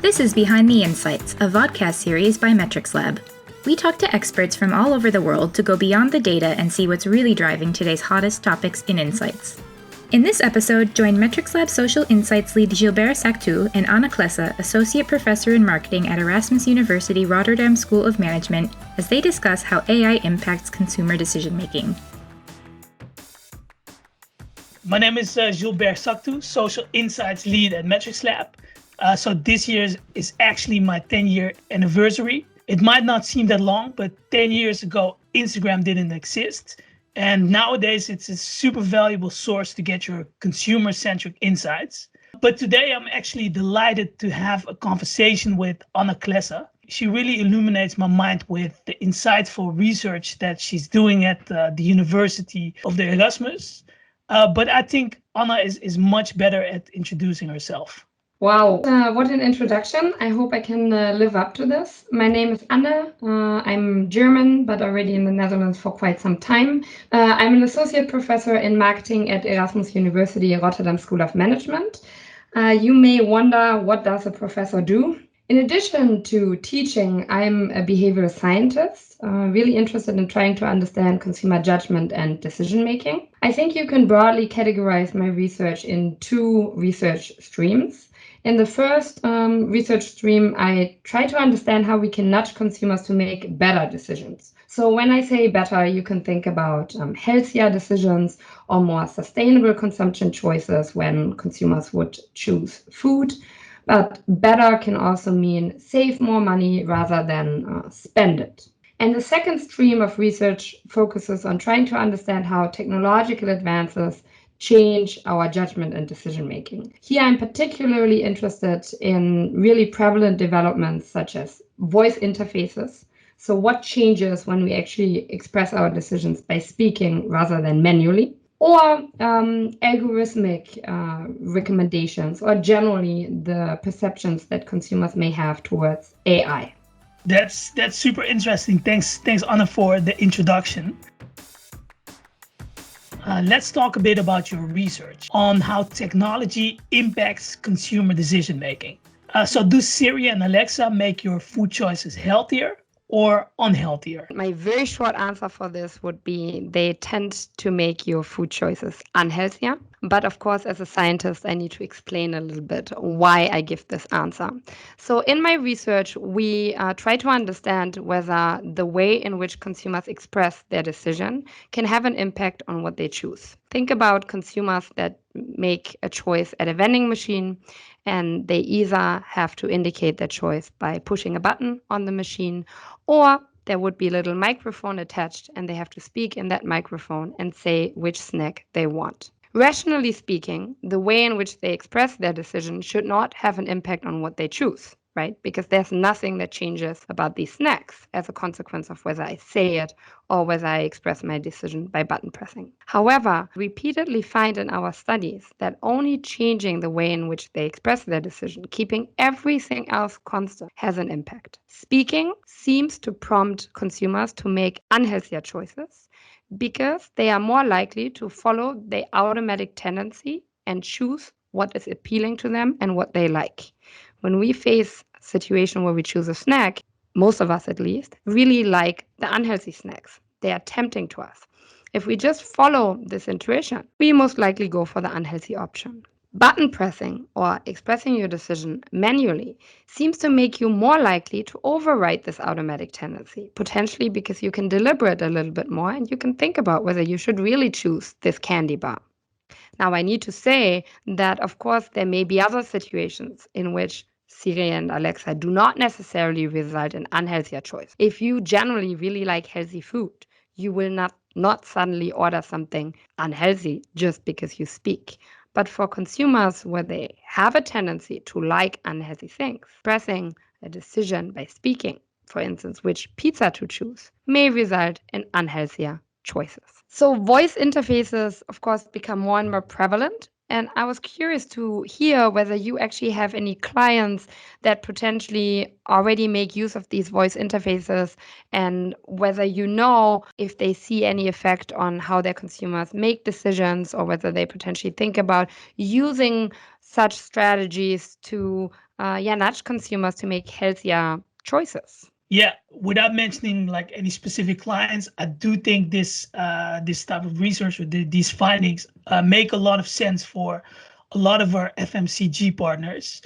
This is Behind the Insights, a vodcast series by MetrixLab. We talk to experts from all over the world to go beyond the data and see what's really driving today's hottest topics in insights. In this episode, join MetrixLab Social Insights lead Gilbert Sactou and Anna Klesse, Associate Professor in Marketing at Erasmus University Rotterdam School of Management, as they discuss how AI impacts consumer decision-making. My name is Gilbert Sactou, Social Insights lead at MetrixLab. So this year is actually my 10-year anniversary. It might not seem that long, but 10 years ago, Instagram didn't exist. And nowadays, it's a super valuable source to get your consumer-centric insights. But today, I'm actually delighted to have a conversation with Anna Klesse. She really illuminates my mind with the insightful research that she's doing at the University of the Erasmus. But I think Anna is much better at introducing herself. Wow, what an introduction. I hope I can live up to this. My name is Anna. I'm German, but already in the Netherlands for quite some time. I'm an associate professor in marketing at Erasmus University Rotterdam School of Management. You may wonder, what does a professor do? In addition to teaching, I'm a behavioral scientist, really interested in trying to understand consumer judgment and decision-making. I think you can broadly categorize my research in two research streams. In the first research stream, I try to understand how we can nudge consumers to make better decisions. So when I say better, you can think about healthier decisions or more sustainable consumption choices when consumers would choose food. But better can also mean save more money rather than spend it. And the second stream of research focuses on trying to understand how technological advances change our judgment and decision-making. Here, I'm particularly interested in really prevalent developments such as voice interfaces. So what changes when we actually express our decisions by speaking rather than manually? Or algorithmic recommendations, or generally the perceptions that consumers may have towards AI. That's super interesting. Thanks Anna for the introduction. Let's talk a bit about your research on how technology impacts consumer decision-making. So do Siri and Alexa make your food choices healthier or unhealthier? My very short answer for this would be they tend to make your food choices unhealthier. But of course, as a scientist, I need to explain a little bit why I give this answer. So in my research, we try to understand whether the way in which consumers express their decision can have an impact on what they choose. Think about consumers that make a choice at a vending machine, and they either have to indicate their choice by pushing a button on the machine, or there would be a little microphone attached and they have to speak in that microphone and say which snack they want. Rationally speaking, the way in which they express their decision should not have an impact on what they choose, right? Because there's nothing that changes about these snacks as a consequence of whether I say it or whether I express my decision by button pressing. However, we repeatedly find in our studies that only changing the way in which they express their decision, keeping everything else constant, has an impact. Speaking seems to prompt consumers to make unhealthier choices, because they are more likely to follow their automatic tendency and choose what is appealing to them and what they like. When we face a situation where we choose a snack, most of us at least, really like the unhealthy snacks. They are tempting to us. If we just follow this intuition, we most likely go for the unhealthy option. Button pressing or expressing your decision manually seems to make you more likely to override this automatic tendency, potentially because you can deliberate a little bit more and you can think about whether you should really choose this candy bar. Now, I need to say that, of course, there may be other situations in which Siri and Alexa do not necessarily result in unhealthier choice. If you generally really like healthy food, you will not suddenly order something unhealthy just because you speak. But for consumers where they have a tendency to like unhealthy things, expressing a decision by speaking, for instance, which pizza to choose, may result in unhealthier choices. So voice interfaces, of course, become more and more prevalent. And I was curious to hear whether you actually have any clients that potentially already make use of these voice interfaces, and whether you know if they see any effect on how their consumers make decisions, or whether they potentially think about using such strategies to nudge consumers to make healthier choices. Yeah, without mentioning like any specific clients, I do think this type of research or these findings make a lot of sense for a lot of our FMCG partners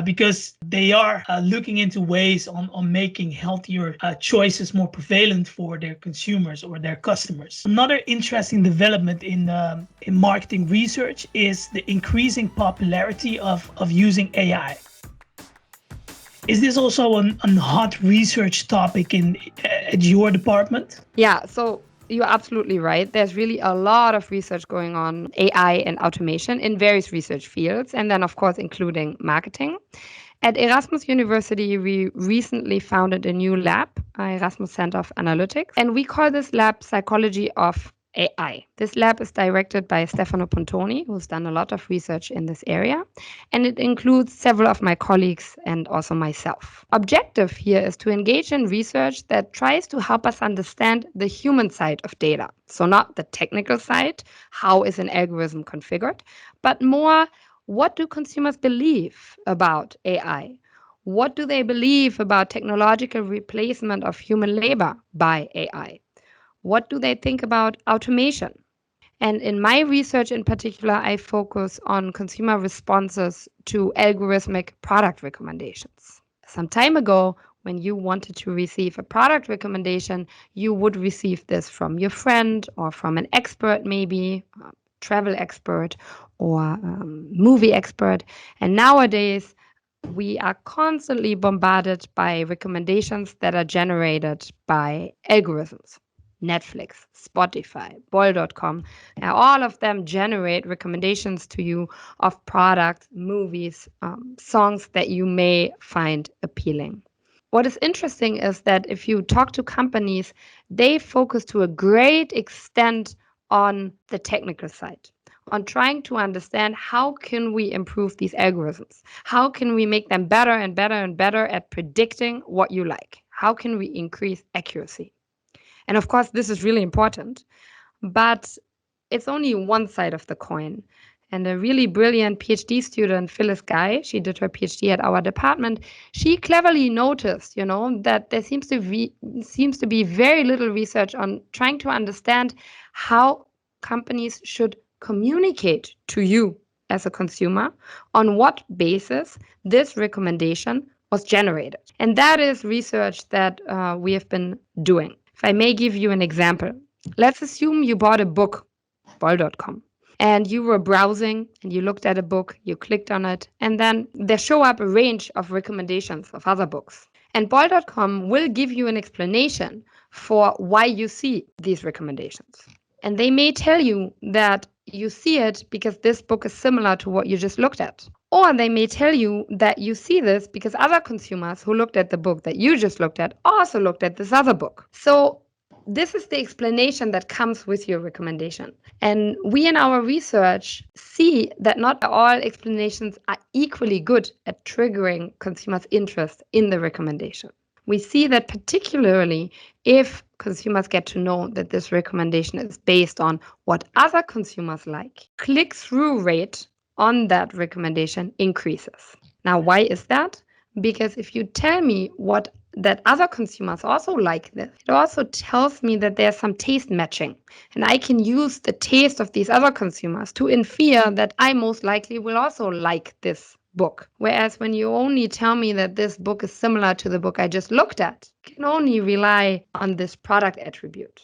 because they are looking into ways on making healthier choices more prevalent for their consumers or their customers. Another interesting development in marketing research is the increasing popularity of using AI. Is this also a hot research topic at your department? Yeah, so you're absolutely right. There's really a lot of research going on, AI and automation in various research fields, and then, of course, including marketing. At Erasmus University, we recently founded a new lab, Erasmus Center of Analytics, and we call this lab Psychology of AI. This lab is directed by Stefano Pontoni, who's done a lot of research in this area, and it includes several of my colleagues and also myself. Objective here is to engage in research that tries to help us understand the human side of data. So not the technical side, how is an algorithm configured, but more, what do consumers believe about AI? What do they believe about technological replacement of human labor by AI? What do they think about automation? And in my research in particular, I focus on consumer responses to algorithmic product recommendations. Some time ago, when you wanted to receive a product recommendation, you would receive this from your friend or from an expert, maybe a travel expert or movie expert. And nowadays, we are constantly bombarded by recommendations that are generated by algorithms. Netflix, Spotify, Bol.com, all of them generate recommendations to you of products, movies, songs that you may find appealing. What is interesting is that if you talk to companies, they focus to a great extent on the technical side, on trying to understand how can we improve these algorithms? How can we make them better and better and better at predicting what you like? How can we increase accuracy? And of course, this is really important, but it's only one side of the coin. And a really brilliant PhD student, Phyllis Guy, she did her PhD at our department. She cleverly noticed, that there seems to be very little research on trying to understand how companies should communicate to you as a consumer on what basis this recommendation was generated. And that is research that we have been doing. If I may give you an example, let's assume you bought a book, Bol.com, and you were browsing and you looked at a book, you clicked on it, and then there show up a range of recommendations of other books. And Bol.com will give you an explanation for why you see these recommendations. And they may tell you that you see it because this book is similar to what you just looked at. Or they may tell you that you see this because other consumers who looked at the book that you just looked at also looked at this other book. So this is the explanation that comes with your recommendation. And we in our research see that not all explanations are equally good at triggering consumers' interest in the recommendation. We see that particularly if consumers get to know that this recommendation is based on what other consumers like, click-through rate on that recommendation increases. Now, why is that? Because if you tell me that other consumers also like this, it also tells me that there's some taste matching. And I can use the taste of these other consumers to infer that I most likely will also like this book. Whereas when you only tell me that this book is similar to the book I just looked at, I can only rely on this product attribute.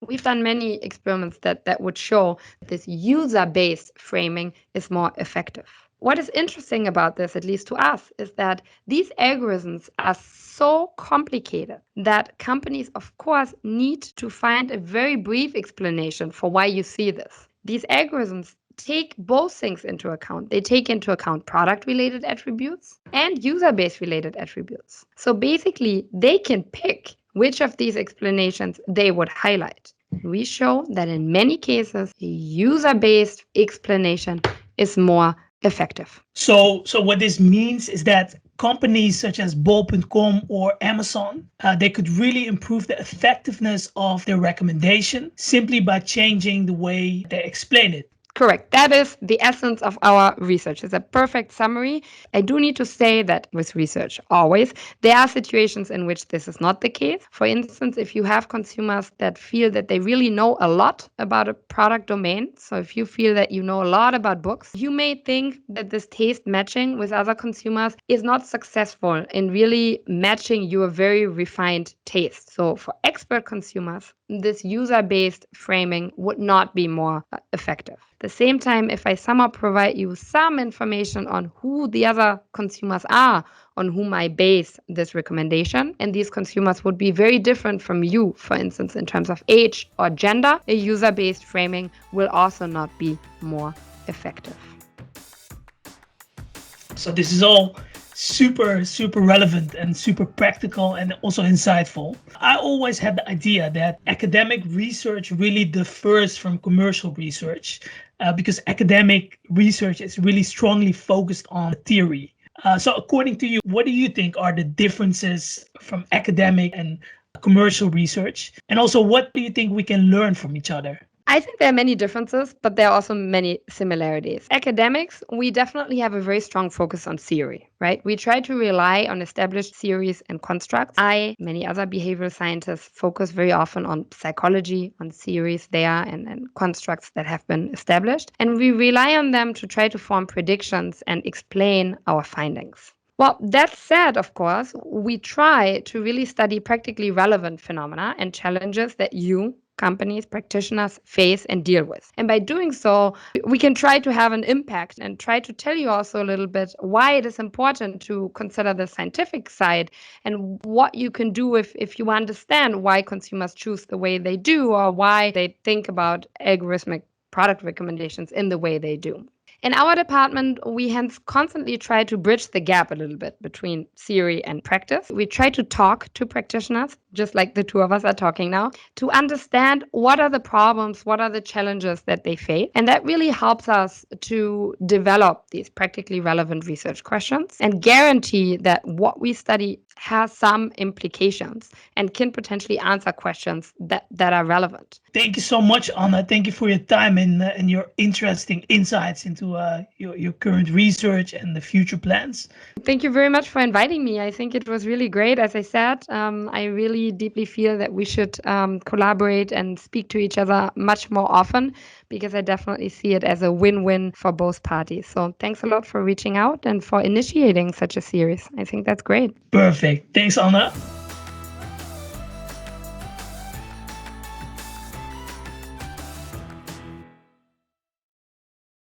We've done many experiments that would show this user-based framing is more effective. What is interesting about this, at least to us, is that these algorithms are so complicated that companies, of course, need to find a very brief explanation for why you see this. These algorithms take both things into account. They take into account product-related attributes and user-based related attributes. So basically, they can pick which of these explanations they would highlight. We show that in many cases, a user-based explanation is more effective. So what this means is that companies such as Bol.com or Amazon, they could really improve the effectiveness of their recommendation simply by changing the way they explain it. Correct. That is the essence of our research. It's a perfect summary. I do need to say that with research, always, there are situations in which this is not the case. For instance, if you have consumers that feel that they really know a lot about a product domain, so if you feel that you know a lot about books, you may think that this taste matching with other consumers is not successful in really matching your very refined taste. So for expert consumers, this user-based framing would not be more effective. At the same time, if I somehow provide you some information on who the other consumers are on whom I base this recommendation, and these consumers would be very different from you, for instance, in terms of age or gender, a user-based framing will also not be more effective. So this is all super relevant and super practical and also insightful. I always had the idea that academic research really differs from commercial research because academic research is really strongly focused on theory. So according to you, what do you think are the differences from academic and commercial research? And also, what do you think we can learn from each other? I think there are many differences, but there are also many similarities. Academics, we definitely have a very strong focus on theory, right? We try to rely on established theories and constructs. Many other behavioral scientists focus very often on psychology, on theories there and constructs that have been established. And we rely on them to try to form predictions and explain our findings. Well, that said, of course, we try to really study practically relevant phenomena and challenges that you, companies, practitioners face and deal with. And by doing so, we can try to have an impact and try to tell you also a little bit why it is important to consider the scientific side and what you can do if you understand why consumers choose the way they do or why they think about algorithmic product recommendations in the way they do. In our department, we hence constantly try to bridge the gap a little bit between theory and practice. We try to talk to practitioners, just like the two of us are talking now, to understand what are the problems, what are the challenges that they face. And that really helps us to develop these practically relevant research questions and guarantee that what we study has some implications and can potentially answer questions that are relevant. Thank you so much, Anna. Thank you for your time and your interesting insights into your current research and the future plans. Thank you very much for inviting me. I think it was really great. As I said, I really deeply feel that we should collaborate and speak to each other much more often because I definitely see it as a win-win for both parties. So thanks a lot for reaching out and for initiating such a series. I think that's great. Perfect. Thanks, Anna.